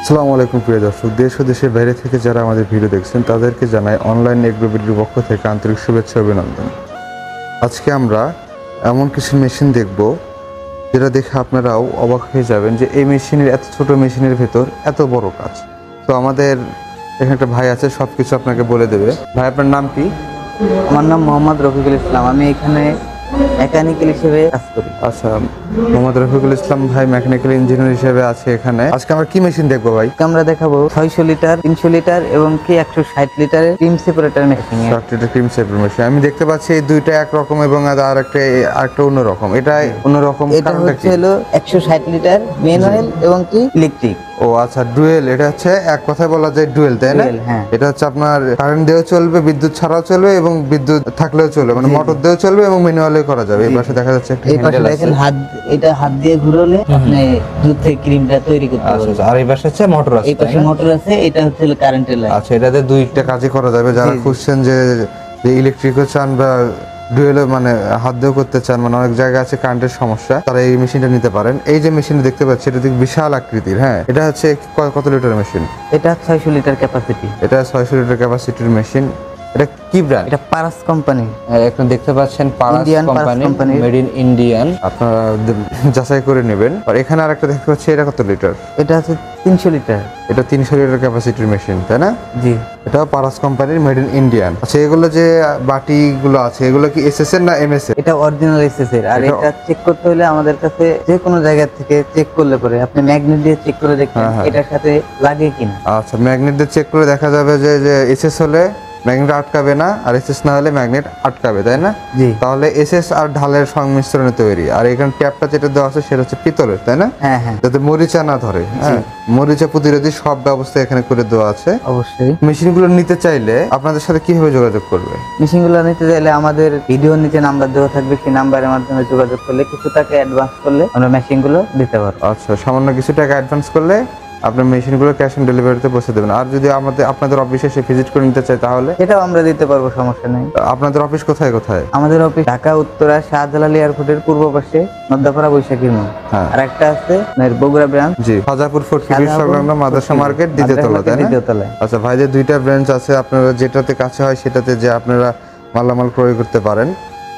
আসসালামু আলাইকুম প্রিয় দর্শক, দেশ ও দেশের বাইরে থেকে যারা আমাদের ভিডিও দেখছেন তাদেরকে জানাই অনলাইন এগ্রোবিডির পক্ষ থেকে আন্তরিক শুভেচ্ছা অভিনন্দন। আজকে আমরা এমন কিছু মেশিন দেখব যেটা দেখে আপনারাও অবাক হয়ে যাবেন যে এই মেশিনের, এত ছোট মেশিনের ভেতর এত বড় কাজ। তো আমাদের এখানে একটা ভাই আছে, সব কিছু আপনাকে বলে দেবে। ভাই, আপনার নাম কি? আমার নাম মোহাম্মদ রফিকুল ইসলাম। আমি এখানে মেকানিক্যাল হিসেবে কাজ করি। আচ্ছা, মোহাম্মদ রফিকুল ইসলাম ভাই মেকানিক্যাল ইঞ্জিনিয়ার হিসেবে আছে এখানে। আজকে আমরা কি মেশিন দেখবো ভাই? আমরা দেখাবো 600 লিটার, 300 লিটার এবং কি 160 লিটারের cream separator machine. Cream separator machine আমি দেখতে পাচ্ছি এই দুইটা একরকম এবং আরেকটা অন্যরকম। এটা অন্যরকম। এটা হচ্ছে হলো 160 লিটার ম্যানুয়াল এবং কি ইলেকট্রিক। ও আচ্ছা, ডুয়েল। এটা হচ্ছে এক কথায় বলা যায় ডুয়েল, তাই না? হ্যাঁ। এটা হচ্ছে আপনার কারেন্ট দিয়েও চলবে, বিদ্যুৎ ছাড়াও চলবে এবং বিদ্যুৎ থাকলেও চলবে, মানে মোটর দিয়েও চলবে এবং ম্যানুয়ালে করা যাবে। এই পাশে দেখা যাচ্ছে একটা হ্যান্ডেল আছে। দেখেন এটা হাত দিয়ে ঘুরালে আপনি দুধ থেকে ক্রিমটা তৈরি করতে পারবেন। আচ্ছা, আর এই পাশে হচ্ছে মোটর আছে। এই পাশে মোটর আছে, এটা হচ্ছে কারেন্টের লাইন। আচ্ছা, এটাতে দুইটা কাজই করা যাবে। যারা খুঁজছেন যে ইলেকট্রিকও চান বা ডুয়েলও মানে হাত দিয়েও করতে চান, মানে অনেক জায়গায় আছে কারেন্টের সমস্যা, তারা এই মেশিনটা নিতে পারেন। এই যে মেশিন দেখতে পাচ্ছি এটা বিশাল আকৃতির। হ্যাঁ, এটা হচ্ছে কত লিটার মেশিন? এটা 600 লিটার ক্যাপাসিটি। এটা 600 লিটার ক্যাপাসিটির মেশিন। এটা কি ব্র্যান্ড? এটা পারাস কোম্পানি। এখন দেখতে পাচ্ছেন Paras company, made in Indian. আপনারা যাচাই করে নেবেন। আর এখানে আরেকটা দেখতে পাচ্ছি, এটা কত লিটার? এটা আছে 300 লিটার। এটা 300 লিটার ক্যাপাসিটির মেশিন, তাই না? জি। এটা পারাস কোম্পানির, মেড ইন ইন্ডিয়ান। আচ্ছা, এগুলো যে বাটিগুলো আছে এগুলো কি এসএস এর না এমএস এর? এটা অরিজিনাল এসএস এর। আর এটা চেক করতে হলে আমাদের কাছে যে কোনো জায়গা থেকে চেক করলে পরে আপনি ম্যাগনেট দিয়ে চেক করে দেখবেন এটার সাথে লাগে কিনা। আচ্ছা, ম্যাগনেট দিয়ে চেক করে দেখা যাবে যে এসএস হলে ম্যাগনেট আটকাবে না, আর এসএস না হলে ম্যাগনেট আটকাবে, তাই না? জি। তাহলে এসএস আর ঢালের সংমিশ্রণে তৈরি। আর এখানে ট্যাপটা যেটা দেওয়া আছে সেটা হচ্ছে পিতলের, তাই না? হ্যাঁ হ্যাঁ। যাতে মরিচা না ধরে। হ্যাঁ, মরিচা প্রতিরোধী সব ব্যবস্থা এখানে করে দেওয়া আছে। অবশ্যই। মেশিনগুলো নিতে চাইলে আপনাদের সাথে কিভাবে যোগাযোগ করবে? মেশিনগুলো নিতে চাইলে আমাদের ভিডিওর নিচে নাম্বার দেওয়া থাকবে, সেই নাম্বারের মাধ্যমে যোগাযোগ করলে কিছু টাকা অ্যাডভান্স করলে আমরা মেশিনগুলো দিতে পারবো। আচ্ছা, সামান্য কিছু টাকা অ্যাডভান্স করলে আপনার মেশিনগুলো ক্যাশ অন ডেলিভারিতে পৌঁছে দেবেন। আর যদি আপনাদের অফিসে এসে ভিজিট করে নিতে চাই তাহলে সেটাও আমরা দিতে পারবো, সমস্যা নেই। আপনাদের অফিস কোথায় কোথায়? আমাদের অফিস ঢাকা উত্তরা শাহজালাল এয়ারপোর্টের পূর্ব পাশে মধ্যপাড়া বৈশাখীর মোড়। হ্যাঁ। আর একটা আছে বগুড়া ব্রাঞ্চ। জি, ফাজাপুর ফোর্ট সংলগ্ন মাদ্রাসা মার্কেট, দ্বিতীয় তলা, তাই না? আচ্ছা ভাই, যে দুইটা ব্রাঞ্চ আছে, আপনারা যেটাতে কাছে হয় সেটাতে যে আপনারা মালামাল ক্রয় করতে পারেন।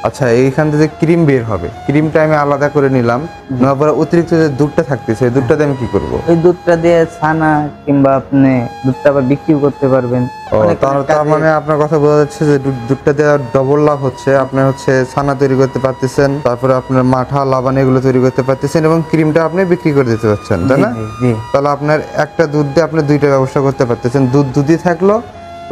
আচ্ছা, এইখান থেকে ক্রিম বের হবে, ক্রিমটা আমি আলাদা করে নিলাম, নেওয়ার পরে অতিরিক্ত যে দুধটা থাকতেছে এই দুধটাতে আমি কি করব? এই দুধটা দিয়ে ছানা কিংবা আপনি দুধটা আবার বিক্রি করতে পারবেন। তার মানে আপনার কথা বোঝা যাচ্ছে যে দুধটা দিয়ে ডবল লাভ হচ্ছে। আপনি হচ্ছে ছানা তৈরি করতে পারতেছেন, তারপরে আপনার মাঠা লাবান এগুলো তৈরি করতে পারতেছেন এবং ক্রিমটা আপনি বিক্রি করে দিতে পারছেন, তাই না? তাহলে আপনার একটা দুধ দিয়ে আপনি দুইটা ব্যবসা করতে পারতেছেন। দুধই থাকলো,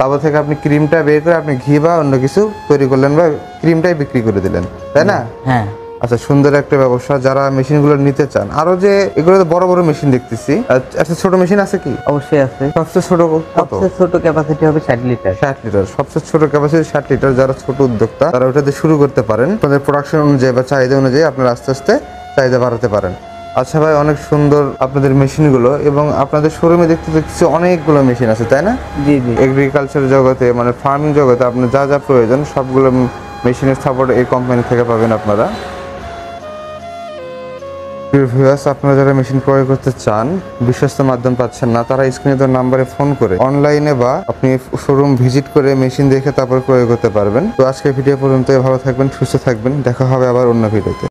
লাভ থেকে আপনি ক্রিমটা বের করে আপনি ঘি বা অন্য কিছু তৈরি করলেন বা ক্রিমটাই বিক্রি করে দিলেন, তাই না? হ্যাঁ। আচ্ছা, সুন্দর একটা ব্যবসা। যারা মেশিনগুলো নিতে চান, আরো যে এগুলো বড় বড় মেশিন দেখতেছি, একটা ছোট মেশিন আছে কি? অবশ্যই আছে। সবচেয়ে ছোট কত? সবচেয়ে ছোট ক্যাপাসিটি হবে 60 লিটার। 60 লিটার সবচেয়ে ছোট ক্যাপাসিটি 60 লিটার। যারা ছোট উদ্যোক্তা তারা ওটাতে শুরু করতে পারেন। আপনাদের প্রোডাকশন অনুযায়ী বা চাহিদা অনুযায়ী আপনারা আস্তে আস্তে চাহিদা বাড়াতে পারেন। আচ্ছা ভাই, অনেক সুন্দর আপনাদের মেশিনগুলো এবং আপনাদের শোরুমে দেখতে দেখছি অনেকগুলো মেশিন আছে, তাই না? জি জি। এগ্রিকালচার জগতে মানে ফার্মিং জগতে আপনার যা যা প্রয়োজন সবগুলো মেশিনের সাপোর্ট এই কোম্পানি থেকে পাবেন আপনারা। আপনারা যারা মেশিন ক্রয় করতে চান, বিশ্বস্ত মাধ্যম পাচ্ছেন না, তারা স্ক্রিনে দেওয়া নাম্বারে ফোন করে অনলাইনে বা আপনি শোরুম ভিজিট করে মেশিন দেখে তারপর ক্রয় করতে পারবেন। তো আজকের ভিডিও পর্যন্ত ভালো থাকবেন, সুস্থ থাকবেন, দেখা হবে আবার অন্য ভিডিওতে।